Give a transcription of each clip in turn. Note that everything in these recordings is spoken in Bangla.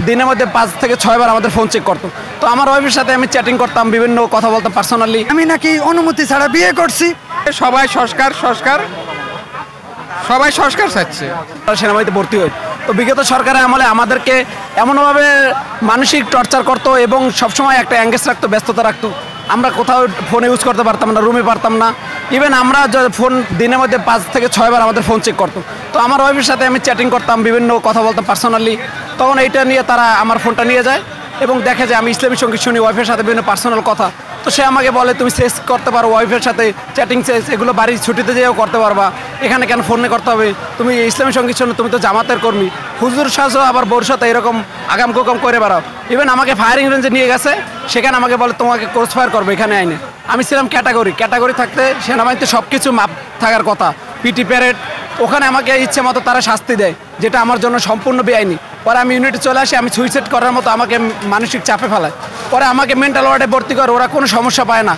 দিনের মধ্যে 5 থেকে 6 বার আমাদের ফোন চেক করতো। তো আমার ওয়াইফের সাথে আমি চ্যাটিং করতাম, বিভিন্ন কথা বলতাম পার্সোনালি। আমি নাকি অনুমতি ছাড়া বিয়ে করছি। সবাই সংস্কার চাচ্ছে। সেনাবাহিনীতে ভর্তি হয়। তো বিগত সরকারের আমলে আমাদেরকে এমনভাবে মানসিক টর্চার করতো এবং সবসময় একটা অ্যাঙ্গেজ রাখতো, ব্যস্ততা রাখতো। আমরা কোথাও ফোন ইউজ করতে পারতাম না, রুমে পারতাম না। ইভেন আমরা ফোন দিনের মধ্যে 5 থেকে 6 বার আমাদের ফোন চেক করতো। তো আমার ওয়াইফের সাথে আমি চ্যাটিং করতাম, বিভিন্ন কথা বলতাম পার্সোনালি। তখন এইটা নিয়ে তারা আমার ফোনটা নিয়ে যায় এবং দেখে যে আমি ইসলামী সঙ্গীত শুনি, ওয়াইফের সাথে বিভিন্ন পার্সোনাল কথা। তো সে আমাকে বলে তুমি সেক্স করতে পারো, ওয়াইফের সাথে চ্যাটিং সেক্স এগুলো বাড়ির ছুটিতে যেও করতে পারবা, এখানে কেন ফোনে করতে হবে? তুমি ইসলামী সঙ্গীত শুনো, তুমি তো জামাতের কর্মী। হুজুর সাজও আবার বোর সাথে এরকম আগাম কোকাম করে বেড়াও। ইভেন আমাকে ফায়ারিং রেঞ্জে নিয়ে গেছে, সেখানে আমাকে বলে তোমাকে ক্রস ফায়ার করবে এখানে আইনে। আমি ছিলাম ক্যাটাগরি থাকতে সেনাবাহিনীতে সব কিছু মাপ থাকার কথা, পিটি প্যারেড। ওখানে আমাকে ইচ্ছে মতো তারা শাস্তি দেয়, যেটা আমার জন্য সম্পূর্ণ বেআইনি। পরে আমি ইউনিটে চলে আসি, আমি সুইসাইড করার মতো আমাকে মানসিক চাপে ফেলায়। পরে আমাকে মেন্টাল ওয়ার্ডে ভর্তি করে, ওরা কোনো সমস্যা পায় না।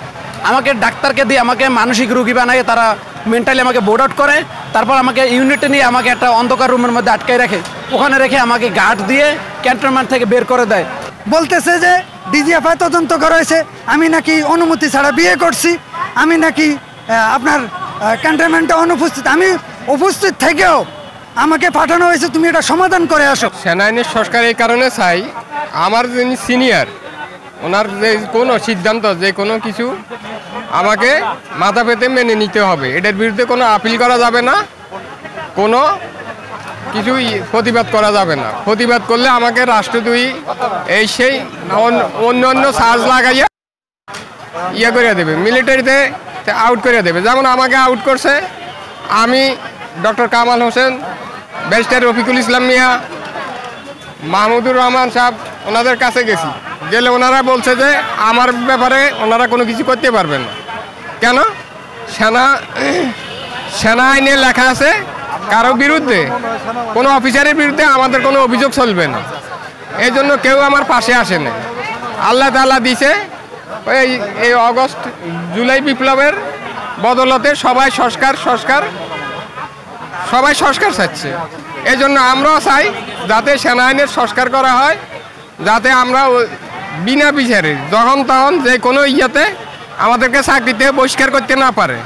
আমাকে ডাক্তারকে দিয়ে আমাকে মানসিক রোগী বানায়, তারা মেন্টালি আমাকে বোর্ড আউট করে। তারপর আমাকে ইউনিটে নিয়ে আমাকে একটা অন্ধকার রুমের মধ্যে আটকায় রাখে। ওখানে রেখে আমাকে গার্ড দিয়ে ক্যান্টনমেন্ট থেকে বের করে দেয়। বলতেছে যে ডিজিএফআই তদন্ত করা হয়েছে, আমি নাকি অনুমতি ছাড়া বিয়ে করছি, আমি নাকি আপনার ক্যান্টনমেন্টে অনুপস্থিত। আমি উপস্থিত থেকেও আমাকে পাঠানো হয়েছে তুমি এটা সমাধান করে আসো। সেনাবাহিনীর সংস্কার এই কারণে চাই, আমার যিনি সিনিয়র, ওনার যে কোনো সিদ্ধান্ত, যে কোনো কিছু আমাকে মাথা পেতে মেনে নিতে হবে। এটার বিরুদ্ধে কোনো আপিল করা যাবে না, কোনো কিছুই প্রতিবাদ করা যাবে না। প্রতিবাদ করলে আমাকে রাষ্ট্রদ্রোহী এই সেই অন্য চার্জ লাগাইয়া করে দেবে, মিলিটারিতে আউট করে দেবে। যেমন আমাকে আউট করছে, আমি ডক্টর কামাল হোসেন, ব্যারিস্টার রফিকুল ইসলাম মিয়া, মাহমুদুর রহমান সাহেব, ওনাদের কাছে গেলে ওনারা বলছে যে আমার ব্যাপারে ওনারা কোনো কিছু করতে পারবেন না। কেন? সেনা আইনে লেখা আছে কারো বিরুদ্ধে, কোনো অফিসারের বিরুদ্ধে আমাদের কোনো অভিযোগ চলবে না। এই জন্য কেউ আমার পাশে আসে না। আল্লাহ তাআলা দিছে এই অগস্ট জুলাই বিপ্লবের বদলতে সবাই সংস্কার চাচ্ছে। এই জন্য আমরাও চাই যাতে সেনাবাহিনীর সংস্কার করা হয়, যাতে আমরা বিনা বিচারে যখন তখন যে কোনো ইয়েতে আমাদেরকে চাকরিতে বহিষ্কার করতে না পারে।